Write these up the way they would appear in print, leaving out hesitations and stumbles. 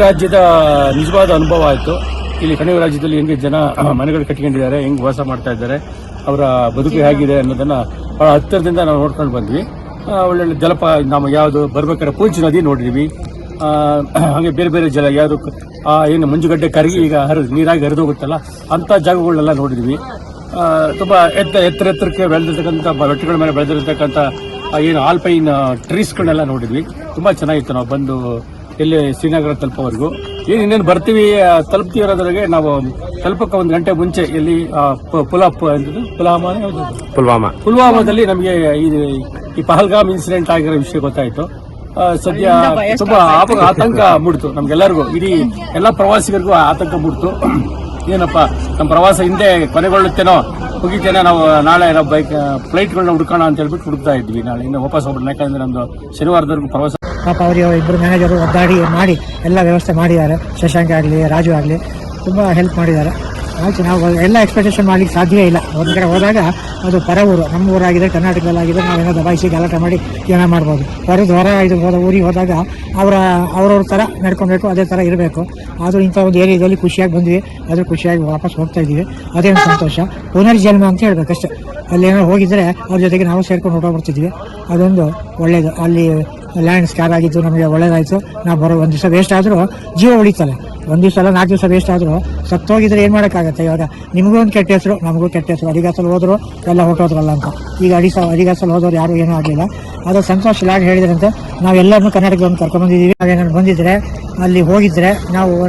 ರಾಜ್ಯದ ನಿಜವಾದ ಅನುಭವ ಆಯಿತು. ಇಲ್ಲಿ ಕಣಿವೆ ರಾಜ್ಯದಲ್ಲಿ ಹೆಂಗೆ ಜನ ಮನೆಗಳು ಕಟ್ಕೊಂಡಿದ್ದಾರೆ, ಹೆಂಗೆ ವಾಸ ಮಾಡ್ತಾ ಇದ್ದಾರೆ, ಅವರ ಬದುಕು ಹೇಗಿದೆ ಅನ್ನೋದನ್ನ ಬಹಳ ಹತ್ತಿರದಿಂದ ನಾವು ನೋಡ್ಕೊಂಡು ಬಂದ್ವಿ. ಒಳ್ಳೊಳ್ಳೆ ನಾವು ಯಾವುದು ಬರ್ಬೇಕಾದ್ರೆ ಪೂಂಚ್ ನದಿ ನೋಡಿದ್ವಿ. ಹಾಗೆ ಬೇರೆ ಬೇರೆ ಜಲ ಯಾವುದು ಏನು ಮಂಜುಗಡ್ಡೆ ಕರಗಿ ಈಗ ನೀರಾಗಿ ಹರಿದೋಗುತ್ತಲ್ಲ ಅಂಥ ಜಾಗಗಳನ್ನೆಲ್ಲ ನೋಡಿದ್ವಿ. ತುಂಬ ಎತ್ತರಕ್ಕೆ ಬೆಳೆದಿರ್ತಕ್ಕಂಥ ಬೆಟ್ಟಗಳ ಮೇಲೆ ಬೆಳೆದಿರ್ತಕ್ಕಂಥ ಏನು ಆಲ್ಪೈನ್ ಟ್ರೀಸ್ಗಳನ್ನೆಲ್ಲ ನೋಡಿದ್ವಿ. ತುಂಬ ಚೆನ್ನಾಗಿತ್ತು. ನಾವು ಬಂದು ಎಲ್ಲಿ ಶ್ರೀನಗರ ತಲುಪೋವರೆಗೂ ಇನ್ನೇನು ಬರ್ತೀವಿ ತಲುಪ್ತೀವಿ ಅನ್ನೋದ್ರಾಗೆ ನಾವು ತಲುಪಕ್ಕೆ 1 ಗಂಟೆ ಮುಂಚೆ ಇಲ್ಲಿ ಪುಲ್ವಾಮಾದಲ್ಲಿ ನಮಗೆ ಈ ಪಹಲ್ಗಾಮ್ ಇನ್ಸಿಡೆಂಟ್ ಆಗಿರೋ ವಿಷಯ ಗೊತ್ತಾಯಿತು. ಸದ್ಯ ತುಂಬಾ ಆತಂಕ ಮೂಡಿತು ನಮ್ಗೆಲ್ಲರಿಗೂ, ಇಡೀ ಎಲ್ಲ ಪ್ರವಾಸಿಗರಿಗೂ ಆತಂಕ ಮೂಡಿತು. ಏನಪ್ಪ ನಮ್ಮ ಪ್ರವಾಸ ಹಿಂದೆ ಕೊನೆಗೊಳ್ಳುತ್ತೇನೋ, ಮುಗಿತೇನೋ, ನಾವು ನಾಳೆ ನಾವು ಫ್ಲೈಟ್ಗಳನ್ನ ಹುಡ್ಕೋಣ ಅಂತ ಹೇಳ್ಬಿಟ್ಟು ಹುಡುಕ್ತಾ ಇದ್ವಿ. ನಾಳೆ ಇನ್ನು ವಾಪಸ್ ಹೋಗ್ಬಿಟ್ಟು, ಯಾಕಂದ್ರೆ ನಮ್ದು ಶನಿವಾರದವರೆಗೂ ಪ್ರವಾಸ. ಪಾಪ ಅವರಿಗೆ ಇಬ್ಬರು ಮ್ಯಾನೇಜರು ಒದ್ದಾಡಿ ಮಾಡಿ ಎಲ್ಲ ವ್ಯವಸ್ಥೆ ಮಾಡಿದ್ದಾರೆ. ಶಶಾಂಕ್ ಆಗಲಿ ರಾಜು ಆಗಲಿ ತುಂಬ ಹೆಲ್ಪ್ ಮಾಡಿದ್ದಾರೆ. ಆಯ್ತು, ನಾವು ಎಲ್ಲ ಎಕ್ಸ್ಪೆಕ್ಟೇಷನ್ ಮಾಡಲಿಕ್ಕೆ ಸಾಧ್ಯವೇ ಇಲ್ಲ. ಒಂದು ಕಡೆ ಹೋದಾಗ ಅದು ಪರ ಊರು, ನಮ್ಮ ಊರಾಗಿದೆ, ಕರ್ನಾಟಕದಲ್ಲಾಗಿದೆ, ನಾವೇನೋ ದಬಾಯಿಸಿ ಗಲಾಟೆ ಮಾಡಿ ಏನೋ ಮಾಡ್ಬೋದು. ಹೊರ ಇದು ಊರಿಗೆ ಹೋದಾಗ ಅವ್ರವ್ರ ಥರ ನಡ್ಕೊಬೇಕು, ಅದೇ ಥರ ಇರಬೇಕು. ಆದರೂ ಇಂಥ ಒಂದು ಏರಿಯಾದಲ್ಲಿ ಖುಷಿಯಾಗಿ ಬಂದ್ವಿ, ಅದ್ರ ಖುಷಿಯಾಗಿ ವಾಪಸ್ ಹೋಗ್ತಾ ಇದ್ದೀವಿ. ಅದೇ ಒಂದು ಸಂತೋಷ. ಪುನರ್ಜನ್ಮ ಅಂತ ಹೇಳ್ಬೇಕಷ್ಟೇ. ಅಲ್ಲಿ ಏನೋ ಹೋಗಿದ್ರೆ ಅವ್ರ ಜೊತೆಗೆ ನಾವು ಸೇರ್ಕೊಂಡು ಹೊರಟೋಗ್ಬಿಡ್ತಿದ್ವಿ. ಅದೊಂದು ಒಳ್ಳೇದು. ಅಲ್ಲಿ ಲ್ಯಾಂಡ್ ಸ್ಕ್ಯಾರ್ ಆಗಿದ್ದು ನಮಗೆ ಒಳ್ಳೇದಾಯಿತು. ನಾವು ಬರೋ 1 ದಿವಸ ವೇಸ್ಟ್ ಆದರೂ ಜೀವ ಉಳಿತಲ್ಲ. 1 ದಿವಸ ಅಲ್ಲ 4 ದಿವಸ ವೇಸ್ಟ್ ಆದರೂ ಸತ್ತೋಗಿದ್ರೆ ಏನು ಮಾಡೋಕ್ಕಾಗತ್ತೆ. ಇವಾಗ ನಿಮಗೂ ಒಂದು ಕೆಟ್ಟ ಹೆಸರು, ನಮಗೂ ಕೆಟ್ಟ ಹೆಸರು. ಅಡಿಗಾಸಲ್ಲಿ ಹೋದ್ರು ಎಲ್ಲ ಹೊರಟೋದ್ರಲ್ಲ ಅಂತ. ಈಗ ಅಡಿಗಾಸಲ್ಲಿ ಹೋದವ್ರು ಯಾರು ಏನೂ ಆಗಲಿಲ್ಲ. ಅದು ಸಂತೋಷ ಲ್ಯಾಂಡ್ ಹೇಳಿದ್ರಂತೆ. ನಾವೆಲ್ಲರನ್ನೂ ಕರ್ನಾಟಕದೊಂದು ಕರ್ಕೊಂಡ್ಬಂದಿದ್ದೀವಿ. ನಾವೇನಾದ್ರು ಬಂದಿದ್ರೆ ಅಲ್ಲಿ ಹೋಗಿದ್ರೆ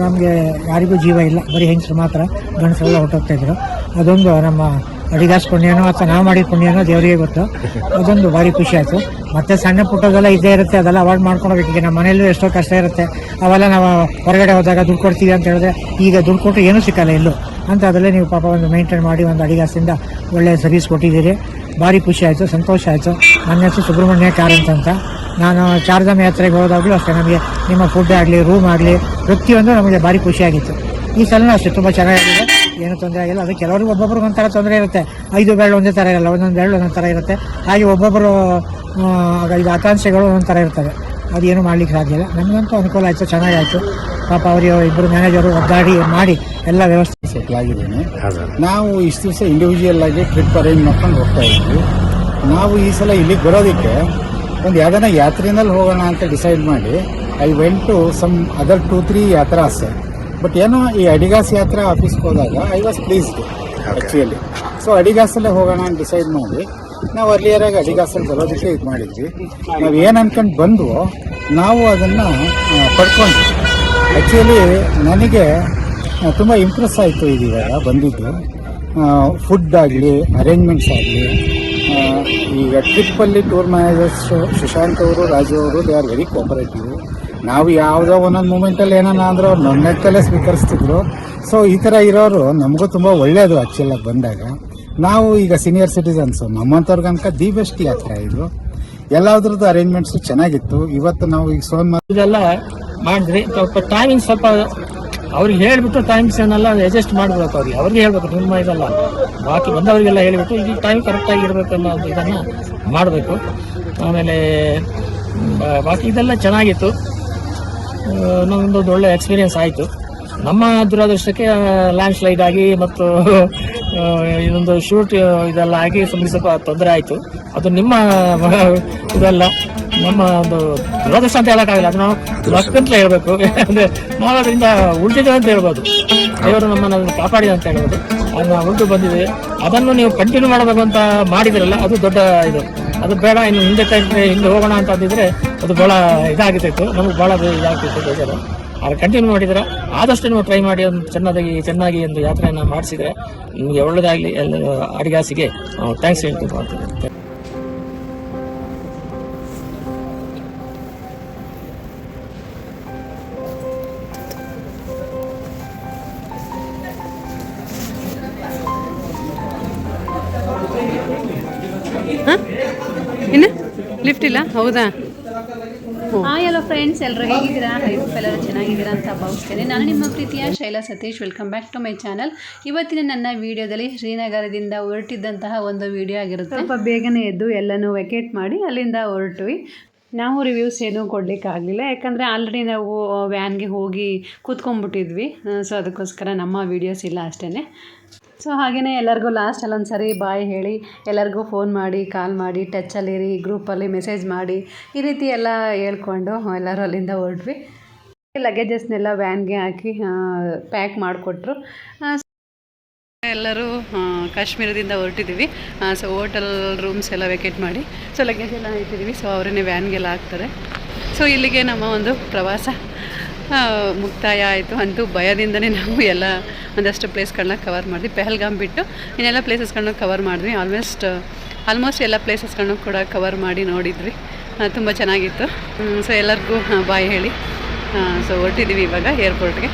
ನಮಗೆ ಯಾರಿಗೂ ಜೀವ ಇಲ್ಲ, ಬರೀ ಹೆಂಗಸರು ಮಾತ್ರ, ಗಂಡಸರೆಲ್ಲ ಹೊರಟೋಗ್ತಾ ಇದ್ರು. ಅದೊಂದು ನಮ್ಮ ಅಡಿಗಾಸ್ ಪುಣ್ಯನೋ ಅಥವಾ ನಾವು ಮಾಡಿದ ಪುಣ್ಯನೋ ದೇವರಿಗೆ ಗೊತ್ತು. ಅದೊಂದು ಭಾರಿ ಖುಷಿ ಆಯಿತು. ಮತ್ತೆ ಸಣ್ಣ ಪುಟ್ಟದೆಲ್ಲ ಇದ್ದೇ ಇರುತ್ತೆ, ಅದೆಲ್ಲ ಅವಾಯ್ಡ್ ಮಾಡ್ಕೊಳ್ಬೇಕು. ಈಗ ನಮ್ಮ ಮನೆಯಲ್ಲೂ ಎಷ್ಟೋ ಕಷ್ಟ ಇರುತ್ತೆ, ಅವೆಲ್ಲ ನಾವು ಹೊರಗಡೆ ಹೋದಾಗ ದುಡ್ಡು ಕೊಡ್ತೀವಿ ಅಂತ ಹೇಳಿದ್ರೆ ಈಗ ದುಡ್ಡು ಕೊಟ್ಟು ಏನೂ ಸಿಕ್ಕಲ್ಲ ಎಲ್ಲೂ ಅಂತ. ಅದರಲ್ಲೇ ನೀವು ಪಾಪ ಒಂದು ಮೇಂಟೈನ್ ಮಾಡಿ ಒಂದು ಅಡಿಗಾಸಿಂದ ಒಳ್ಳೆಯ ಸರ್ವಿಸ್ ಕೊಟ್ಟಿದ್ದೀರಿ. ಭಾರಿ ಖುಷಿ ಆಯಿತು, ಸಂತೋಷ ಆಯಿತು. ನನ್ನ ಹೆಸರು ಸುಬ್ರಹ್ಮಣ್ಯ ಕಾರಂತ್ ಅಂತ. ನಾನು ಚಾರ್ಧಾಮ ಯಾತ್ರೆಗೆ ಹೋದಾಗಲೂ ಅಷ್ಟೇ ನಮಗೆ ನಿಮ್ಮ ಫುಡ್ ಆಗಲಿ, ರೂಮ್ ಆಗಲಿ, ಪ್ರತಿಯೊಂದು ನಮಗೆ ಭಾರಿ ಖುಷಿಯಾಗಿತ್ತು. ಈ ಸಲನೂ ಅಷ್ಟೇ ತುಂಬ ಚೆನ್ನಾಗಿದೆ, ಏನು ತೊಂದರೆ ಆಗಿಲ್ಲ. ಅದು ಕೆಲವರಿಗೆ ಒಬ್ಬೊಬ್ರಿಗೆ ಒಂಥರ ತೊಂದರೆ ಇರುತ್ತೆ. 5 ಬೆರಳು ಒಂದೇ ಥರ ಇರಲ್ಲ, ಒಂದೊಂದು ಬೆರಳು ಒಂದೊಂದು ಥರ ಇರುತ್ತೆ. ಹಾಗೆ ಒಬ್ಬೊಬ್ಬರು ಇದು ಆಕಾಂಕ್ಷೆಗಳು ಒಂದೊಂದು ಥರ ಇರ್ತವೆ. ಅದೇನು ಮಾಡ್ಲಿಕ್ಕೆ ಸಾಧ್ಯ ಇಲ್ಲ. ನಮಗಂತೂ ಅನುಕೂಲ ಆಯಿತು, ಚೆನ್ನಾಗಾಯಿತು. ಪಾಪ ಅವರಿಗೆ ಇಬ್ಬರು ಮ್ಯಾನೇಜರು ಒದ್ದಾಡಿ ಮಾಡಿ ಎಲ್ಲ ವ್ಯವಸ್ಥೆ ಸೆಟ್ಲ್ ಆಗಿದ್ದೇನೆ. ನಾವು ಇಷ್ಟು ದಿವಸ ಇಂಡಿವಿಜುವಲ್ ಆಗಿ ಟ್ರಿಪ್ ಅರೇಂಜ್ ಮಾಡ್ಕೊಂಡು ಹೋಗ್ತಾ ಇದ್ವಿ. ನಾವು ಈ ಸಲ ಇಲ್ಲಿಗೆ ಬರೋದಕ್ಕೆ ಒಂದು ಯಾವ್ದಾನ ಯಾತ್ರೆನಲ್ಲಿ ಹೋಗೋಣ ಅಂತ ಡಿಸೈಡ್ ಮಾಡಿ I went to some other 2-3 ಯಾತ್ರಾಸ್. ಬಟ್ ಏನೋ ಈ ಅಡಿಗಾಸ್ ಯಾತ್ರಾ ಆಫೀಸ್ಗೆ ಹೋದಾಗ I was pleased actually. So ಅಡಿಗಾಸಲ್ಲೇ ಹೋಗೋಣ ಅಂತ ಡಿಸೈಡ್ ಮಾಡಿ ನಾವು ಅರ್ಲಿಯರಾಗಿ ಅಡಿಗಾಸಲ್ಲಿ ಬರೋದಕ್ಕೆ ಇದು ಮಾಡಿದ್ವಿ. ನಾವು ಏನು ಅನ್ಕೊಂಡು ಬಂದ್ವೋ ನಾವು ಅದನ್ನು ಪಡ್ಕೊಂಡ್ವಿ. ಆ್ಯಕ್ಚುಲಿ ನನಗೆ ತುಂಬ ಇಂಪ್ರೆಸ್ ಆಯಿತು ಇದೀವಾಗ ಬಂದಿದ್ದು. ಫುಡ್ ಆಗಲಿ, ಅರೇಂಜ್ಮೆಂಟ್ಸ್ ಆಗಲಿ. ಈಗ ಟ್ರಿಪ್ಪಲ್ಲಿ ಟೂರ್ ಮ್ಯಾನೇಜರ್ಸ್ ಶಶಾಂಕ್ ಅವರು, ರಾಜು ಅವರು, ದೇ ಆರ್ ವೆರಿ ಕೋಪರೇಟಿವ್. ನಾವು ಯಾವುದೋ ಒಂದೊಂದು ಮೂಮೆಂಟಲ್ಲಿ ಏನಾನ ಅಂದ್ರೆ ಅವ್ರು ನೊಣ್ಣೆತ್ತಲ್ಲೇ ಸ್ವೀಕರಿಸ್ತಿದ್ರು. ಸೊ ಈ ಥರ ಇರೋರು ನಮಗೂ ತುಂಬ ಒಳ್ಳೆಯದು ಆ್ಯಕ್ಚುಲಾಗಿ ಬಂದಾಗ. ನಾವು ಈಗ ಸೀನಿಯರ್ ಸಿಟಿಸನ್ಸು, ನಮ್ಮಂಥವ್ರಿಗನಕ ದಿ ಬೆಸ್ಟ್ ಯಾತ್ರೆ ಇದು. ಎಲ್ಲದ್ರದ್ದು ಅರೇಂಜ್ಮೆಂಟ್ಸು ಚೆನ್ನಾಗಿತ್ತು. ಇವತ್ತು ನಾವು ಈಗ ಇದೆಲ್ಲ ಮಾಡಿದ್ರಿ. ಸ್ವಲ್ಪ ಟೈಮಿಂಗ್ ಸ್ವಲ್ಪ ಅವ್ರಿಗೆ ಹೇಳಿಬಿಟ್ಟು ಟೈಮ್ಸ್ ಏನೆಲ್ಲ ಅಡ್ಜಸ್ಟ್ ಮಾಡಬೇಕು. ಅವ್ರಿಗೆ ಹೇಳ್ಬೇಕು, ನಿಮ್ಮ ಇದೆಲ್ಲ ಬಾಕಿ ಬಂದವರಿಗೆಲ್ಲ ಹೇಳಿಬಿಟ್ಟು ಈಗ ಟೈಮ್ ಕರೆಕ್ಟಾಗಿ ಇರಬೇಕು ಅನ್ನೋ ಇದನ್ನು ಮಾಡಬೇಕು. ಆಮೇಲೆ ಬಾಕಿ ಇದೆಲ್ಲ ಚೆನ್ನಾಗಿತ್ತು. ನಮ್ಮದೊಂದು ಒಳ್ಳೆ ಎಕ್ಸ್ಪೀರಿಯನ್ಸ್ ಆಯಿತು. ನಮ್ಮ ದುರದೃಷ್ಟಕ್ಕೆ ಲ್ಯಾಂಡ್ ಸ್ಲೈಡ್ ಆಗಿ ಮತ್ತು ಇದೊಂದು ಶೂಟ್ ಇದೆಲ್ಲ ಆಗಿ ಸ್ವಲ್ಪ ತೊಂದರೆ ಆಯಿತು. ಅದು ನಿಮ್ಮ ಇದೆಲ್ಲ ನಮ್ಮ ಒಂದು ದುರದೃಷ್ಟ ಅಂತ ಹೇಳೋಕ್ಕಾಗಲ್ಲ. ಅದು ನಾವು ಲಕ್ ಅಂತಲೇ ಹೇಳ್ಬೇಕು. ಅಂದರೆ ನಾವು ಅದರಿಂದ ಉಳಿದಿದ್ದೇವೆ ಅಂತ ಹೇಳ್ಬೋದು. ದೇವರು ನಮ್ಮನ್ನು ಕಾಪಾಡಿದೆ ಅಂತ ಹೇಳ್ಬೋದು. ಅದನ್ನು ಉಳಿದು ಬಂದಿದೆ. ಅದನ್ನು ನೀವು ಕಂಟಿನ್ಯೂ ಮಾಡಬೇಕು ಅಂತ ಮಾಡಿದ್ರಲ್ಲ, ಅದು ದೊಡ್ಡ ಇದು. ಅದು ಬೇಡ, ಇನ್ನು ಹಿಂದೆ ಹೋಗೋಣ ಅಂತ ಅಂದಿದ್ರೆ ಅದು ಭಾಳ ಇದಾಗ್ತಿತ್ತು, ನಮಗೆ ಭಾಳ ಇದಾಗ್ತಿತ್ತು ಬೇಜಾರು. ಅದು ಕಂಟಿನ್ಯೂ ಮಾಡಿದ್ರೆ ಆದಷ್ಟು ನೀವು ಟ್ರೈ ಮಾಡಿ ಒಂದು ಚೆನ್ನಾಗಿ ಒಂದು ಯಾತ್ರೆಯನ್ನು ಮಾಡಿಸಿದ್ರೆ ನಿಮಗೆ ಒಳ್ಳೆಯದಾಗಲಿ. ಎಲ್ಲ ಅಡಿಗಾಸಿಗೆ ಥ್ಯಾಂಕ್ಸ್ ಹೇಳ್ತೀವಿ ಮಾಡ್ತೀವಿ. ಇನ್ನು ಲಿಫ್ಟ್ ಇಲ್ಲ, ಹೌದಾ? ಹಲೋ ಫ್ರೆಂಡ್ಸ್, ಎಲ್ಲರೂ ಹೇಗಿದ್ದೀರಾ? ಹೋಪ್ ಎಲ್ಲರೂ ಚೆನ್ನಾಗಿದ್ದೀರಾ ಅಂತ ಭಾವಿಸ್ತೇನೆ. ನಾನು ನಿಮ್ಮ ಪ್ರೀತಿಯ Shaila Satish. Welcome back to my channel. ಇವತ್ತಿನ ನನ್ನ ವಿಡಿಯೋದಲ್ಲಿ ಶ್ರೀನಗರದಿಂದ ಹೊರಟಿದ್ದಂತಹ ಒಂದು ವಿಡಿಯೋ ಆಗಿರುತ್ತೆ. ಸ್ವಲ್ಪ ಬೇಗನೆ ಎದ್ದು ಎಲ್ಲನೂ ವೆಕೇಟ್ ಮಾಡಿ ಅಲ್ಲಿಂದ ಹೊರಟ್ವಿ. ನಾವು ರಿವ್ಯೂಸ್ ಏನೂ ಕೊಡಲಿಕ್ಕಾಗಲಿಲ್ಲ, ಯಾಕಂದರೆ ಆಲ್ರೆಡಿ ನಾವು ವ್ಯಾನ್ಗೆ ಹೋಗಿ ಕೂತ್ಕೊಂಡ್ಬಿಟ್ಟಿದ್ವಿ. ಸೊ ಅದಕ್ಕೋಸ್ಕರ ನಮ್ಮ ವೀಡಿಯೋಸ್ ಇಲ್ಲ ಅಷ್ಟೇ. ಸೊ ಹಾಗೆಯೇ ಎಲ್ಲರಿಗೂ ಲಾಸ್ಟ್ ಅಲ್ಲೊಂದು ಸರಿ ಬಾಯ್ ಹೇಳಿ, ಎಲ್ಲರಿಗೂ ಫೋನ್ ಮಾಡಿ, ಕಾಲ್ ಮಾಡಿ, ಟಚ್ಚಲ್ಲಿರಿ, ಗ್ರೂಪಲ್ಲಿ ಮೆಸೇಜ್ ಮಾಡಿ, ಈ ರೀತಿ ಎಲ್ಲ ಹೇಳ್ಕೊಂಡು ಎಲ್ಲರೂ ಅಲ್ಲಿಂದ ಹೊರಟ್ವಿ. ಲಗೇಜಸ್ನೆಲ್ಲ ವ್ಯಾನ್ಗೆ ಹಾಕಿ ಪ್ಯಾಕ್ ಮಾಡಿಕೊಟ್ರು. ಎಲ್ಲರೂ ಕಾಶ್ಮೀರದಿಂದ ಹೊರಟಿದ್ದೀವಿ. ಸೊ ಹೋಟೆಲ್ ರೂಮ್ಸ್ ಎಲ್ಲ ವೆಕೇಟ್ ಮಾಡಿ ಸೊ ಲಗೇಜ್ ಎಲ್ಲ ಇಟ್ಟಿದ್ದೀವಿ. ಸೊ ಅವರನ್ನೇ ವ್ಯಾನ್ಗೆಲ್ಲ ಹಾಕ್ತಾರೆ. ಸೊ ಇಲ್ಲಿಗೆ ನಮ್ಮ ಒಂದು ಪ್ರವಾಸ ಮುಕ್ತಾಯ ಆಯಿತು. ಅಂತೂ ಭಯದಿಂದನೇ ನಾವು ಎಲ್ಲ ಒಂದಷ್ಟು ಪ್ಲೇಸ್ಗಳನ್ನ ಕವರ್ ಮಾಡಿದ್ವಿ. ಪೆಹಲ್ಗಾಮ್ ಬಿಟ್ಟು ಇನ್ನೆಲ್ಲ ಪ್ಲೇಸಸ್ಗಳನ್ನ ಕವರ್ ಮಾಡಿದ್ವಿ. ಆಲ್ಮೋಸ್ಟ್ ಎಲ್ಲ ಪ್ಲೇಸಸ್ಗಳನ್ನೂ ಕೂಡ ಕವರ್ ಮಾಡಿ ನೋಡಿದ್ವಿ. ತುಂಬ ಚೆನ್ನಾಗಿತ್ತು. ಸೊ ಎಲ್ಲರಿಗೂ ಬಾಯ್ ಹೇಳಿ ಸೊ ಹೊರಟಿದ್ದೀವಿ ಇವಾಗ ಏರ್ಪೋರ್ಟ್ಗೆ.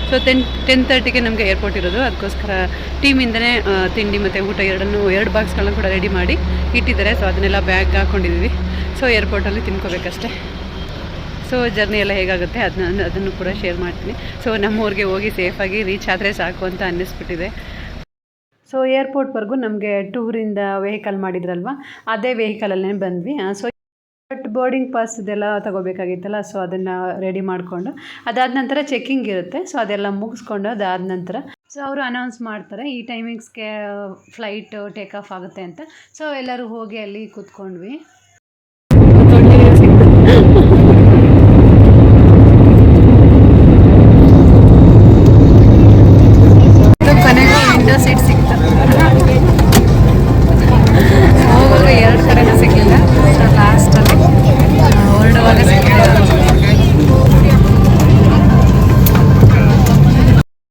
ಸೊ 10:30ಗೆ ನಮಗೆ ಏರ್ಪೋರ್ಟ್ ಇರೋದು. ಅದಕ್ಕೋಸ್ಕರ ಟೀಮಿಂದನೇ ತಿಂಡಿ ಮತ್ತು ಊಟ ಎರಡು ಬಾಕ್ಸ್ಗಳನ್ನ ಕೂಡ ರೆಡಿ ಮಾಡಿ ಇಟ್ಟಿದ್ದಾರೆ. ಸೊ ಅದನ್ನೆಲ್ಲ ಬ್ಯಾಗ್ ಹಾಕ್ಕೊಂಡಿದ್ದೀವಿ. ಸೊ ಏರ್ಪೋರ್ಟಲ್ಲಿ ತಿನ್ಕೋಬೇಕಷ್ಟೆ. ಸೊ ಜರ್ನಿ ಎಲ್ಲ ಹೇಗಾಗುತ್ತೆ ಅದನ್ನು ಕೂಡ ಶೇರ್ ಮಾಡ್ತೀನಿ. ಸೊ ನಮ್ಮೂರಿಗೆ ಹೋಗಿ ಸೇಫಾಗಿ ರೀಚ್ ಆದರೆ ಸಾಕು ಅಂತ ಅನ್ನಿಸ್ಬಿಟ್ಟಿದೆ. ಸೊ ಏರ್ಪೋರ್ಟ್ವರೆಗೂ ನಮಗೆ ಟೂರಿಂದ ವೆಹಿಕಲ್ ಮಾಡಿದ್ರಲ್ವ, ಅದೇ ವೆಹಿಕಲಲ್ಲೇ ಬಂದ್ವಿ. ಸೊ ಬಟ್ ಬೋರ್ಡಿಂಗ್ ಪಾಸ್ ಇದೆಲ್ಲ ತೊಗೋಬೇಕಾಗಿತ್ತಲ್ಲ, ಸೊ ಅದನ್ನು ರೆಡಿ ಮಾಡಿಕೊಂಡು ಅದಾದ ನಂತರ ಚೆಕ್ಕಿಂಗ್ ಇರುತ್ತೆ. ಸೊ ಅದೆಲ್ಲ ಮುಗಿಸ್ಕೊಂಡು ಅದಾದ ನಂತರ ಸೊ ಅವರು ಅನೌನ್ಸ್ ಮಾಡ್ತಾರೆ ಈ ಟೈಮಿಂಗ್ಸ್ಗೆ ಫ್ಲೈಟ್ ಟೇಕ್ ಆಫ್ ಆಗುತ್ತೆ ಅಂತ. ಸೊ ಎಲ್ಲರೂ ಹೋಗಿ ಅಲ್ಲಿ ಕೂತ್ಕೊಂಡ್ವಿ. ಕೊನೆಗೂ ವಿಂಡೋ ಸೀಟ್ ಸಿಕ್ತು. ಹೋಗುವಾಗ 2 ಕಡೆನೂ ಸಿಗಲಿಲ್ಲ. ಲಾಸ್ಟಲ್ಲಿ ಹೊರಡುವಾಗ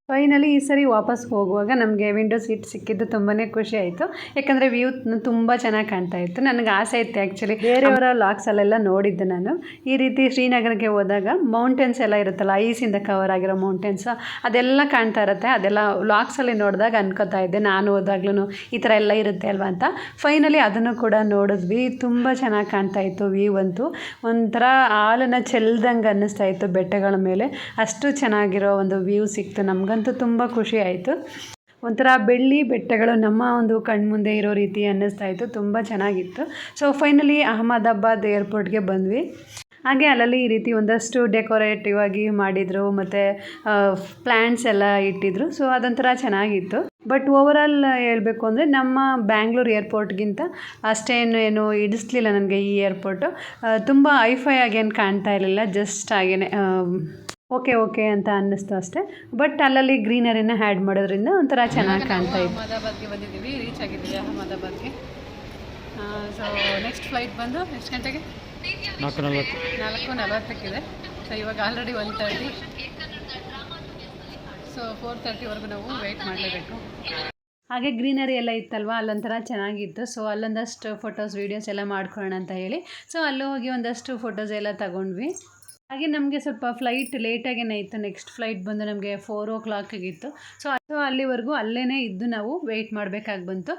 ಫೈನಲಿ ಈ ಸರಿ ವಾಪಸ್ ಹೋಗುವಾಗ ನಮಗೆ ವಿಂಡೋ ಸೀಟ್ ಸಿಕ್ಕಿದ್ದು ತುಂಬಾ ಖುಷಿ ಆಯಿತು. ಯಾಕಂದರೆ ವ್ಯೂ ತುಂಬ ಚೆನ್ನಾಗಿ ಕಾಣ್ತಾ ಇತ್ತು. ನನಗೆ ಆಸೆ ಇತ್ತು ಆ್ಯಕ್ಚುಲಿ, ಬೇರೆಯವರ ಲಾಕ್ಸಲ್ಲೆಲ್ಲ ನೋಡಿದ್ದೆ ನಾನು. ಈ ರೀತಿ ಶ್ರೀನಗರಕ್ಕೆ ಹೋದಾಗ ಮೌಂಟೇನ್ಸ್ ಎಲ್ಲ ಇರುತ್ತಲ್ಲ, ಐಸಿಂದ ಕವರ್ ಆಗಿರೋ ಮೌಂಟೇನ್ಸ್ ಅದೆಲ್ಲ ಕಾಣ್ತಾ ಇರುತ್ತೆ. ಅದೆಲ್ಲ ಲಾಕ್ಸಲ್ಲಿ ನೋಡಿದಾಗ ಅನ್ಕೋತಾ ಇದ್ದೆ ನಾನು ಹೋದಾಗ್ಲೂ ಈ ಥರ ಎಲ್ಲ ಇರುತ್ತೆ ಅಲ್ವಾ ಅಂತ. ಫೈನಲಿ ಅದನ್ನು ಕೂಡ ನೋಡಿದ್ವಿ. ತುಂಬ ಚೆನ್ನಾಗಿ ಕಾಣ್ತಾ ಇತ್ತು. ವ್ಯೂ ಅಂತೂ ಒಂಥರ ಹಾಲನ್ನು ಚೆಲ್ದಂಗೆ ಅನ್ನಿಸ್ತಾ ಇತ್ತು ಬೆಟ್ಟಗಳ ಮೇಲೆ. ಅಷ್ಟು ಚೆನ್ನಾಗಿರೋ ಒಂದು ವ್ಯೂ ಸಿಕ್ತು. ನಮಗಂತೂ ತುಂಬ ಖುಷಿ ಆಯಿತು. ಒಂಥರ ಬೆಳ್ಳಿ ಬೆಟ್ಟಗಳು ನಮ್ಮ ಒಂದು ಕಣ್ಮುಂದೆ ಇರೋ ರೀತಿ ಅನ್ನಿಸ್ತಾ ಇತ್ತು. ತುಂಬ ಚೆನ್ನಾಗಿತ್ತು. ಸೊ ಫೈನಲಿ ಅಹಮದಾಬಾದ್ ಏರ್ಪೋರ್ಟ್ಗೆ ಬಂದ್ವಿ. ಹಾಗೆ ಅಲ್ಲಲ್ಲಿ ಈ ರೀತಿ ಒಂದಷ್ಟು ಡೆಕೋರೇಟಿವ್ ಆಗಿ ಮಾಡಿದರು, ಮತ್ತು ಪ್ಲ್ಯಾಂಟ್ಸ್ ಎಲ್ಲ ಇಟ್ಟಿದ್ರು. ಸೊ ಅದೊಂಥರ ಚೆನ್ನಾಗಿತ್ತು. ಬಟ್ ಓವರಾಲ್ ಹೇಳಬೇಕು ಅಂದರೆ ನಮ್ಮ ಬ್ಯಾಂಗ್ಳೂರು ಏರ್ಪೋರ್ಟ್ಗಿಂತ ಅಷ್ಟೇನು ಇಡಿಸ್ಲಿಲ್ಲ ನನಗೆ ಈ ಏರ್ಪೋರ್ಟು. ತುಂಬ ಐಫೈ ಆಗೇನು ಕಾಣ್ತಾ ಇರಲಿಲ್ಲ, ಜಸ್ಟ್ ಹಾಗೇ ಓಕೆ ಅಂತ ಅನ್ನಿಸ್ತು ಅಷ್ಟೇ. ಬಟ್ ಅಲ್ಲಲ್ಲಿ ಗ್ರೀನರಿನ ಆ್ಯಡ್ ಮಾಡೋದ್ರಿಂದ ಒಂಥರ ಚೆನ್ನಾಗಿ ಕಾಣ್ತಾ ಇತ್ತು. ಅಹಮದಾಬಾದ್ಗೆ ಬಂದಿದ್ದೀವಿ, ರೀಚ್ ಆಗಿದ್ದೀವಿ ಅಹಮದಾಬಾದ್ಗೆ. ಸೊ ನೆಕ್ಸ್ಟ್ ಫ್ಲೈಟ್ ಬಂದು ಎಷ್ಟು ಗಂಟೆಗೆ? 4:40 ಸೊ ಇವಾಗ ಆಲ್ರೆಡಿ 1:30. ಸೊ 4:30ವರೆಗೂ ನಾವು ವೆಯ್ಟ್ ಮಾಡಲೇಬೇಕು. ಹಾಗೆ ಗ್ರೀನರಿ ಎಲ್ಲ ಇತ್ತಲ್ವ, ಅಲ್ಲೊಂಥರ ಚೆನ್ನಾಗಿತ್ತು. ಸೊ ಅಲ್ಲೊಂದಷ್ಟು ಫೋಟೋಸ್ ವೀಡಿಯೋಸ್ ಎಲ್ಲ ಮಾಡ್ಕೊಳ್ಳೋಣ ಅಂತ ಹೇಳಿ ಸೊ ಅಲ್ಲೂ ಹೋಗಿ ಒಂದಷ್ಟು ಫೋಟೋಸ್ ಎಲ್ಲ ತಗೊಂಡ್ವಿ. ಹಾಗೆ ನಮಗೆ ಸ್ವಲ್ಪ ಫ್ಲೈಟ್ ಲೇಟಾಗೇನೆ ಇತ್ತು. ನೆಕ್ಸ್ಟ್ ಫ್ಲೈಟ್ ಬಂದು ನಮಗೆ 4 o'clock ಆಗಿತ್ತು. ಸೊ ಅಲ್ಲಿವರೆಗೂ ಅಲ್ಲೇ ಇದ್ದು ನಾವು ವೆಯ್ಟ್ ಮಾಡಬೇಕಾಗಿ ಬಂತು.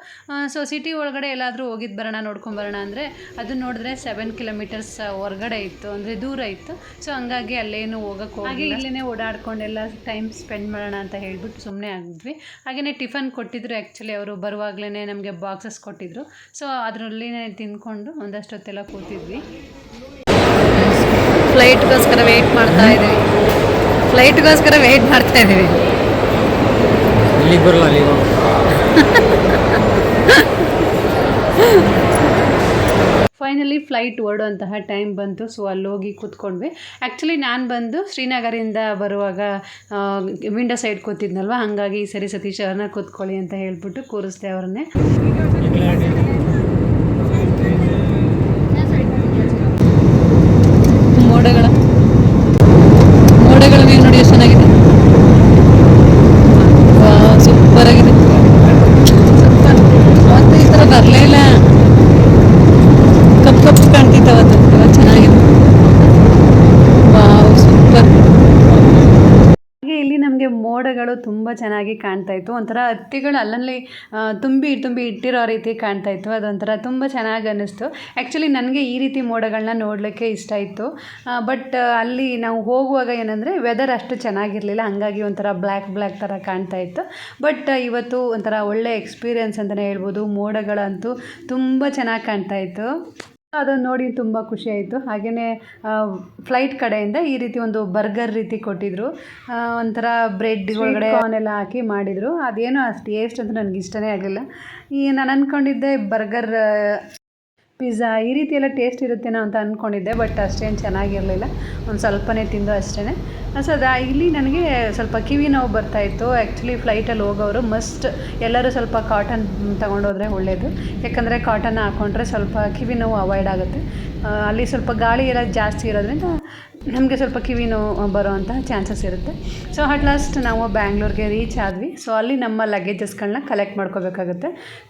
ಸೊ ಸಿಟಿ ಒಳಗಡೆ ಎಲ್ಲಾದರೂ ಹೋಗಿದ್ದು ಬರೋಣ, ನೋಡ್ಕೊಂಬರೋಣ ಅಂದರೆ ಅದನ್ನು ನೋಡಿದ್ರೆ 7 kilometers ಹೊರಗಡೆ ಇತ್ತು, ಅಂದರೆ ದೂರ ಇತ್ತು. ಸೊ ಹಂಗಾಗಿ ಅಲ್ಲೇನು ಹೋಗೋಕ್ಕೆ ಹಾಗೆ ಇಲ್ಲೇ ಓಡಾಡ್ಕೊಂಡೆಲ್ಲ ಟೈಮ್ ಸ್ಪೆಂಡ್ ಮಾಡೋಣ ಅಂತ ಹೇಳ್ಬಿಟ್ಟು ಸುಮ್ಮನೆ ಆಗಿದ್ವಿ. ಹಾಗೆಯೇ ಟಿಫನ್ ಕೊಟ್ಟಿದ್ರು. ಆ್ಯಕ್ಚುಲಿ ಅವರು ಬರುವಾಗಲೇ ನಮಗೆ ಬಾಕ್ಸಸ್ ಕೊಟ್ಟಿದ್ರು. ಸೊ ಅದರಲ್ಲೇ ತಿಂದ್ಕೊಂಡು ಒಂದಷ್ಟೊತ್ತೆಲ್ಲ ಕೂತಿದ್ವಿ. ಫ್ಲೈಟ್ಗೋಸ್ಕರ ವೆಯ್ಟ್ ಮಾಡ್ತಾ ಇದ್ದೀವಿ. ಇಲ್ಲಿಗೆ ಬರಲ್ಲ, ಅಲ್ಲಿಗೆ ಫೈನಲಿ ಫ್ಲೈಟ್ ಹೊರಡುವಂತಹ ಟೈಮ್ ಬಂತು. ಸೊ ಅಲ್ಲಿ ಹೋಗಿ ಕೂತ್ಕೊಂಡ್ವಿ. ಆ್ಯಕ್ಚುಲಿ ನಾನು ಬಂದು ಶ್ರೀನಗರಿಂದ ಬರುವಾಗ ವಿಂಡೋ ಸೈಡ್ ಕೂತಿದ್ನಲ್ವ, ಹಾಗಾಗಿ ಈ ಸರಿ ಸತೀಶ್ ಅವ್ರನ್ನ ಕೂತ್ಕೊಳ್ಳಿ ಅಂತ ಹೇಳ್ಬಿಟ್ಟು ಕೂರಿಸ್ದೆ ಅವ್ರನ್ನೇ. ಮೋಡಗಳ ನೀವು ನೋಡಿ ಎಷ್ಟು ಚೆನ್ನಾಗಿದೆ. ಸೂಪರ್ ಆಗಿದೆ. ಅವತ್ತು ಈ ಥರ ಬರಲೇ ಇಲ್ಲ, ಕಪ್ಪು ಕಾಣ್ತಿತ್ತು ಅವತ್ತು. ಚೆನ್ನಾಗಿದೆ. Wow, super. ಹಾಗೆ ಇಲ್ಲಿ ನಮಗೆ ಮೋಡಗಳು ತುಂಬ ಚೆನ್ನಾಗಿ ಕಾಣ್ತಾ ಇತ್ತು. ಒಂಥರ ಹತ್ತಿಗಳು ಅಲ್ಲಲ್ಲಿ ತುಂಬಿ ಇಟ್ಟಿರೋ ರೀತಿ ಕಾಣ್ತಾ ಇತ್ತು. ಅದೊಂಥರ ತುಂಬ ಚೆನ್ನಾಗಿ ಅನ್ನಿಸ್ತು. ಆ್ಯಕ್ಚುಲಿ ನನಗೆ ಈ ರೀತಿ ಮೋಡಗಳನ್ನ ನೋಡಲಿಕ್ಕೆ ಇಷ್ಟ ಇತ್ತು. ಬಟ್ ಅಲ್ಲಿ ನಾವು ಹೋಗುವಾಗ ಏನಂದರೆ ವೆದರ್ ಅಷ್ಟು ಚೆನ್ನಾಗಿರಲಿಲ್ಲ, ಹಾಗಾಗಿ ಒಂಥರ ಬ್ಲ್ಯಾಕ್ ಥರ ಕಾಣ್ತಾ ಇತ್ತು. ಬಟ್ ಇವತ್ತು ಒಂಥರ ಒಳ್ಳೆ ಎಕ್ಸ್ಪೀರಿಯೆನ್ಸ್ ಅಂತಲೇ ಹೇಳ್ಬೋದು. ಮೋಡಗಳಂತೂ ತುಂಬ ಚೆನ್ನಾಗಿ ಕಾಣ್ತಾ ಇತ್ತು. ಅದನ್ನು ನೋಡಿ ತುಂಬ ಖುಷಿ ಆಯಿತು. ಹಾಗೆಯೇ ಫ್ಲೈಟ್ ಕಡೆಯಿಂದ ಈ ರೀತಿ ಒಂದು ಬರ್ಗರ್ ರೀತಿ ಕೊಟ್ಟಿದ್ದರು. ಒಂಥರ ಬ್ರೆಡ್ ಒಳಗಡೆ ಅವನ್ನೆಲ್ಲ ಹಾಕಿ ಮಾಡಿದರು. ಅದೇನೋ ಅಷ್ಟು ಟೇಸ್ಟ್ ಅಂತ ನನಗೆ ಇಷ್ಟನೇ ಆಗಲಿಲ್ಲ. ನಾನು ಅಂದ್ಕೊಂಡಿದ್ದೆ ಬರ್ಗರ್ ಪಿಜ್ಜಾ ಈ ರೀತಿ ಎಲ್ಲ ಟೇಸ್ಟ್ ಇರುತ್ತೇನೋ ಅಂತ ಅಂದ್ಕೊಂಡಿದ್ದೆ, ಬಟ್ ಅಷ್ಟೇನು ಚೆನ್ನಾಗಿರಲಿಲ್ಲ. ಒಂದು ಸ್ವಲ್ಪನೇ ತಿಂದು ಅಷ್ಟೇ. ಸೊ ಇಲ್ಲಿ ನನಗೆ ಸ್ವಲ್ಪ ಕಿವಿ ನೋವು ಬರ್ತಾಯಿತ್ತು. ಆ್ಯಕ್ಚುಲಿ ಫ್ಲೈಟಲ್ಲಿ ಹೋಗೋರು ಮಸ್ಟ್ ಎಲ್ಲರೂ ಸ್ವಲ್ಪ ಕಾಟನ್ ತೊಗೊಂಡೋದ್ರೆ ಒಳ್ಳೆಯದು. ಯಾಕಂದರೆ ಕಾಟನ್ ಹಾಕ್ಕೊಂಡ್ರೆ ಸ್ವಲ್ಪ ಕಿವಿ ನೋವು ಅವಾಯ್ಡ್ ಆಗುತ್ತೆ. ಅಲ್ಲಿ ಸ್ವಲ್ಪ ಗಾಳಿ ಎಲ್ಲ ಜಾಸ್ತಿ ಇರೋದ್ರಿಂದ ನಮಗೆ ಸ್ವಲ್ಪ ಕಿವಿ ನೋವು ಬರೋವಂಥ ಚಾನ್ಸಸ್ ಇರುತ್ತೆ. ಸೊ ಅಟ್ ಲಾಸ್ಟ್ ನಾವು ಬ್ಯಾಂಗ್ಳೂರಿಗೆ ರೀಚ್ ಆದ್ವಿ. ಸೊ ಅಲ್ಲಿ ನಮ್ಮ ಲಗೇಜಸ್ಗಳನ್ನ ಕಲೆಕ್ಟ್ ಮಾಡ್ಕೋಬೇಕಾಗುತ್ತೆ.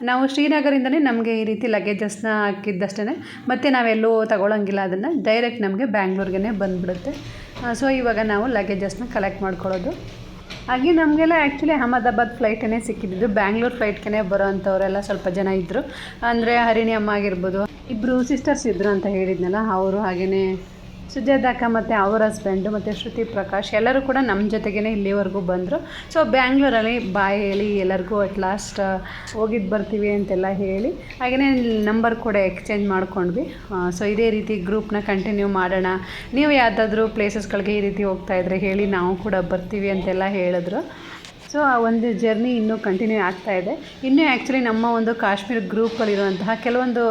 ನಾವು ಶ್ರೀನಗರಿಂದನೇ ನಮಗೆ ಈ ರೀತಿ ಲಗೇಜಸ್ನ ಹಾಕಿದ್ದಷ್ಟೇ, ಮತ್ತು ನಾವೆಲ್ಲೂ ತಗೊಳ್ಳೋಂಗಿಲ್ಲ. ಅದನ್ನು ಡೈರೆಕ್ಟ್ ನಮಗೆ ಬ್ಯಾಂಗ್ಳೂರ್ಗೆ ಬಂದುಬಿಡುತ್ತೆ. ಸೊ ಇವಾಗ ನಾವು ಲಗೇಜಸ್ನ ಕಲೆಕ್ಟ್ ಮಾಡ್ಕೊಳ್ಳೋದು. ಹಾಗೆ ನಮಗೆಲ್ಲ ಆ್ಯಕ್ಚುಲಿ ಅಹಮದಾಬಾದ್ ಫ್ಲೈಟೇ ಸಿಕ್ಕಿದ್ದು. ಬ್ಯಾಂಗ್ಳೂರ್ ಫ್ಲೈಟ್ಗೆ ಬರೋ ಅಂಥವರೆಲ್ಲ ಸ್ವಲ್ಪ ಜನ ಇದ್ದರು. ಅಂದರೆ ಹರಿಣಿ ಅಮ್ಮ ಆಗಿರ್ಬೋದು, ಇಬ್ಬರು ಸಿಸ್ಟರ್ಸ್ ಇದ್ದರು ಅಂತ ಹೇಳಿದ್ನಲ್ಲ ಅವರು, ಹಾಗೆಯೇ ಸುಜಾತಕ್ಕ ಮತ್ತು ಅವ್ರ ಹಸ್ಬೆಂಡು ಮತ್ತು ಶ್ರುತಿ ಪ್ರಕಾಶ್ ಎಲ್ಲರೂ ಕೂಡ ನಮ್ಮ ಜೊತೆಗೇ ಇಲ್ಲಿವರೆಗೂ ಬಂದರು. ಸೊ ಬ್ಯಾಂಗ್ಳೂರಲ್ಲಿ ಬಾಯ್ ಹೇಳಿ ಎಲ್ಲರಿಗೂ ಅಟ್ ಲಾಸ್ಟ್ ಹೋಗಿದ್ದು ಬರ್ತೀವಿ ಅಂತೆಲ್ಲ ಹೇಳಿ ಹಾಗೆಯೇ ನಂಬರ್ ಕೂಡ ಎಕ್ಸ್ಚೇಂಜ್ ಮಾಡ್ಕೊಂಡ್ವಿ. ಸೊ ಇದೇ ರೀತಿ ಗ್ರೂಪ್ನ ಕಂಟಿನ್ಯೂ ಮಾಡೋಣ, ನೀವು ಯಾವುದಾದ್ರೂ ಪ್ಲೇಸಸ್ಗಳಿಗೆ ಈ ರೀತಿ ಹೋಗ್ತಾಯಿದ್ರೆ ಹೇಳಿ, ನಾವು ಕೂಡ ಬರ್ತೀವಿ ಅಂತೆಲ್ಲ ಹೇಳಿದ್ರು. ಸೊ ಆ ಒಂದು ಜರ್ನಿ ಇನ್ನೂ ಕಂಟಿನ್ಯೂ ಆಗ್ತಾಯಿದೆ. ಇನ್ನೂ ಆ್ಯಕ್ಚುಲಿ ನಮ್ಮ ಒಂದು ಕಾಶ್ಮೀರ ಗ್ರೂಪಲ್ಲಿರುವಂತಹ ಕೆಲವೊಂದು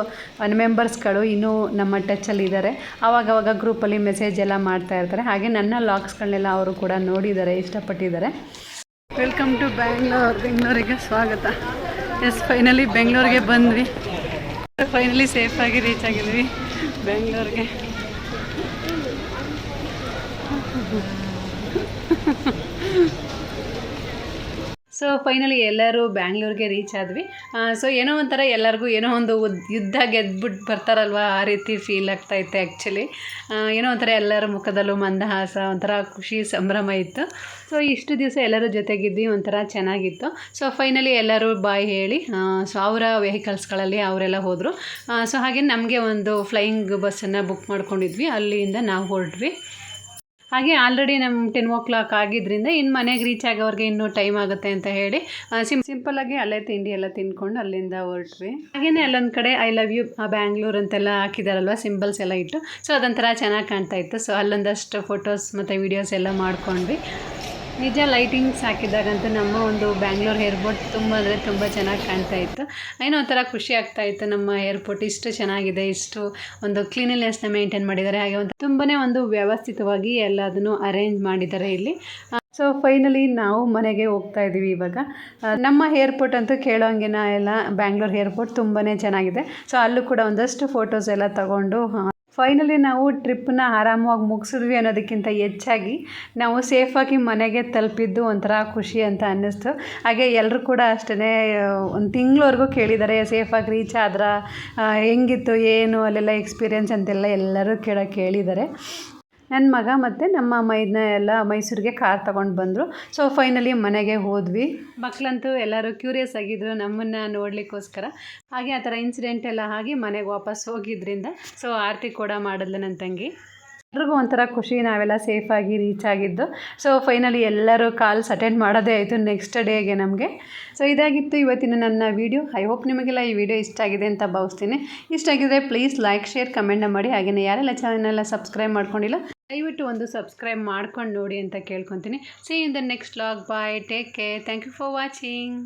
ಮೆಂಬರ್ಸ್ಗಳು ಇನ್ನೂ ನಮ್ಮ ಟಚ್ಚಲ್ಲಿದ್ದಾರೆ. ಆವಾಗವಾಗ ಗ್ರೂಪಲ್ಲಿ ಮೆಸೇಜ್ ಎಲ್ಲ ಮಾಡ್ತಾಯಿರ್ತಾರೆ. ಹಾಗೆ ನನ್ನ ಲಾಗ್ಸ್ಗಳನ್ನೆಲ್ಲ ಅವರು ಕೂಡ ನೋಡಿದ್ದಾರೆ, ಇಷ್ಟಪಟ್ಟಿದ್ದಾರೆ. ವೆಲ್ಕಮ್ ಟು ಬೆಂಗಳೂರಿಗೆ ಸ್ವಾಗತ. ಎಸ್, ಫೈನಲಿ ಬೆಂಗಳೂರಿಗೆ ಬಂದ್ವಿ. ಫೈನಲಿ ಸೇಫಾಗಿ ರೀಚ್ ಆಗಿದ್ವಿ ಬೆಂಗಳೂರಿಗೆ. ಸೊ ಫೈನಲಿ ಎಲ್ಲರೂ ಬ್ಯಾಂಗ್ಳೂರಿಗೆ ರೀಚ್ ಆದ್ವಿ. ಸೊ ಏನೋ ಒಂಥರ ಎಲ್ಲರಿಗೂ ಏನೋ ಒಂದು ಯುದ್ಧ ಗೆದ್ಬಿಟ್ಟು ಬರ್ತಾರಲ್ವ, ಆ ರೀತಿ ಫೀಲ್ ಆಗ್ತಾಯಿತ್ತು ಆ್ಯಕ್ಚುಲಿ. ಏನೋ ಒಂಥರ ಎಲ್ಲರ ಮುಖದಲ್ಲೂ ಮಂದಹಾಸ, ಒಂಥರ ಖುಷಿ ಸಂಭ್ರಮ ಇತ್ತು. ಸೊ ಇಷ್ಟು ದಿವಸ ಎಲ್ಲರೂ ಜೊತೆಗಿದ್ವಿ, ಒಂಥರ ಚೆನ್ನಾಗಿತ್ತು. ಸೊ ಫೈನಲಿ ಎಲ್ಲರೂ ಬಾಯ್ ಹೇಳಿ ಸೊ ಅವರ ವೆಹಿಕಲ್ಸ್ಗಳಲ್ಲಿ ಅವರೆಲ್ಲ ಹೋದರು. ಸೊ ಹಾಗೆ ನಮಗೆ ಒಂದು ಫ್ಲೈಯಿಂಗ್ ಬಸ್ಸನ್ನು ಬುಕ್ ಮಾಡ್ಕೊಂಡಿದ್ವಿ. ಅಲ್ಲಿಂದ ನಾವು ಹೊರಟ್ವಿ. ಹಾಗೆ ಆಲ್ರೆಡಿ ನಮ್ಮ 10 o'clock ಆಗಿದ್ದರಿಂದ ಇನ್ನು ಮನೆಗೆ ರೀಚ್ ಆಗೋವ್ರಿಗೆ ಇನ್ನೂ ಟೈಮ್ ಆಗುತ್ತೆ ಅಂತ ಹೇಳಿ ಸಿಂಪಲ್ಲಾಗಿ ಅಲ್ಲೇ ತಿಂಡಿ ಎಲ್ಲ ತಿಂದ್ಕೊಂಡು ಅಲ್ಲಿಂದ ಹೊರಟ್ವಿ. ಹಾಗೆಯೇ ಅಲ್ಲೊಂದು ಕಡೆ ಐ ಲವ್ ಯು ಬ್ಯಾಂಗ್ಳೂರ್ ಅಂತೆಲ್ಲ ಹಾಕಿದಾರಲ್ವ, ಸಿಂಬಲ್ಸ್ ಎಲ್ಲ ಇಟ್ಟು. ಸೊ ಅದೊಂಥರ ಚೆನ್ನಾಗಿ ಕಾಣ್ತಾ ಇತ್ತು. ಸೊ ಅಲ್ಲೊಂದಷ್ಟು ಫೋಟೋಸ್ ಮತ್ತು ವೀಡಿಯೋಸ್ ಎಲ್ಲ ಮಾಡ್ಕೊಂಡ್ವಿ. ನಿಜ ಲೈಟಿಂಗ್ಸ್ ಹಾಕಿದಾಗಂತೂ ನಮ್ಮ ಒಂದು ಬ್ಯಾಂಗ್ಳೂರ್ ಏರ್ಪೋರ್ಟ್ ತುಂಬ ಅಂದರೆ ತುಂಬ ಚೆನ್ನಾಗಿ ಕಾಣ್ತಾ ಇತ್ತು. ಏನೋ ಒಂಥರ ಖುಷಿ ಆಗ್ತಾಯಿತ್ತು. ನಮ್ಮ ಏರ್ಪೋರ್ಟ್ ಇಷ್ಟು ಚೆನ್ನಾಗಿದೆ, ಇಷ್ಟು ಒಂದು ಕ್ಲೀನ್ಲಿನೆಸ್ನ ಮೇಂಟೈನ್ ಮಾಡಿದ್ದಾರೆ. ಹಾಗೆ ಒಂದು ತುಂಬಾ ಒಂದು ವ್ಯವಸ್ಥಿತವಾಗಿ ಎಲ್ಲದನ್ನು ಅರೇಂಜ್ ಮಾಡಿದ್ದಾರೆ ಇಲ್ಲಿ. ಸೊ ಫೈನಲಿ ನಾವು ಮನೆಗೆ ಹೋಗ್ತಾ ಇದ್ದೀವಿ ಇವಾಗ. ನಮ್ಮ ಏರ್ಪೋರ್ಟ್ ಅಂತೂ ಕೇಳೋಂಗಿನ ಎಲ್ಲ, ಬ್ಯಾಂಗ್ಳೂರ್ ಏರ್ಪೋರ್ಟ್ ತುಂಬಾ ಚೆನ್ನಾಗಿದೆ. ಸೊ ಅಲ್ಲೂ ಕೂಡ ಒಂದಷ್ಟು ಫೋಟೋಸ್ ಎಲ್ಲ ತಗೊಂಡು ಫೈನಲಿ ನಾವು ಟ್ರಿಪ್ಪನ್ನ ಆರಾಮವಾಗಿ ಮುಗಿಸಿದ್ವಿ ಅನ್ನೋದಕ್ಕಿಂತ ಹೆಚ್ಚಾಗಿ ನಾವು ಸೇಫಾಗಿ ಮನೆಗೆ ತಲುಪಿದ್ದು ಒಂಥರ ಖುಷಿ ಅಂತ ಅನ್ನಿಸ್ತು. ಹಾಗೆ ಎಲ್ಲರೂ ಕೂಡ ಅಷ್ಟೇ ಒಂದು ತಿಂಗಳವರೆಗೂ ಕೇಳಿದ್ದಾರೆ ಸೇಫಾಗಿ ರೀಚ್ ಆದ್ರೆ ಹೆಂಗಿತ್ತು ಏನು ಅಲ್ಲೆಲ್ಲ ಎಕ್ಸ್ಪೀರಿಯೆನ್ಸ್ ಅಂತೆಲ್ಲ ಎಲ್ಲರೂ ಕೇಳಿದ್ದಾರೆ. ನನ್ನ ಮಗ ಮತ್ತು ನಮ್ಮ ಮೈದನ ಎಲ್ಲ ಮೈಸೂರಿಗೆ ಕಾರ್ ತೊಗೊಂಡು ಬಂದರು. ಸೊ ಫೈನಲಿ ಮನೆಗೆ ಹೋದ್ವಿ. ಮಕ್ಕಳಂತೂ ಎಲ್ಲರೂ ಕ್ಯೂರಿಯಸ್ ಆಗಿದ್ದರು ನಮ್ಮನ್ನು ನೋಡಲಿಕ್ಕೋಸ್ಕರ. ಹಾಗೆ ಆ ಥರ ಇನ್ಸಿಡೆಂಟ್ ಎಲ್ಲ ಆಗಿ ಮನೆಗೆ ವಾಪಸ್ ಹೋಗಿದ್ದರಿಂದ ಸೊ ಆರತಿ ಕೂಡ ಮಾಡಿದ್ಲು ನನ್ನ ತಂಗಿ. ಎಲ್ರಿಗೂ ಒಂಥರ ಖುಷಿ, ನಾವೆಲ್ಲ ಸೇಫಾಗಿ ರೀಚ್ ಆಗಿದ್ದು. ಸೊ ಫೈನಲಿ ಎಲ್ಲರೂ ಕಾಲ್ಸ್ ಅಟೆಂಡ್ ಮಾಡೋದೇ ಆಯಿತು ನೆಕ್ಸ್ಟ್ ಡೇಗೆ ನಮಗೆ. ಸೊ ಇದಾಗಿತ್ತು ಇವತ್ತಿನ ನನ್ನ ವೀಡಿಯೋ. ಐ ಹೋಪ್ ನಿಮಗೆಲ್ಲ ಈ ವಿಡಿಯೋ ಇಷ್ಟ ಆಗಿದೆ ಅಂತ ಭಾವಿಸ್ತೀನಿ. ಇಷ್ಟ ಆಗಿದ್ರೆ ಪ್ಲೀಸ್ ಲೈಕ್, ಶೇರ್, ಕಮೆಂಟ್ನ ಮಾಡಿ. ಹಾಗೆಯೇ ಯಾರೆಲ್ಲ ಚಾನಲ್ನೆಲ್ಲ ಸಬ್ಸ್ಕ್ರೈಬ್ ಮಾಡ್ಕೊಂಡಿಲ್ಲ ದಯವಿಟ್ಟು ಒಂದು ಸಬ್ಸ್ಕ್ರೈಬ್ ಮಾಡ್ಕೊಂಡು ನೋಡಿ ಅಂತ ಕೇಳ್ಕೊತೀನಿ. See in the next vlog. Bye, take care, thank you for watching.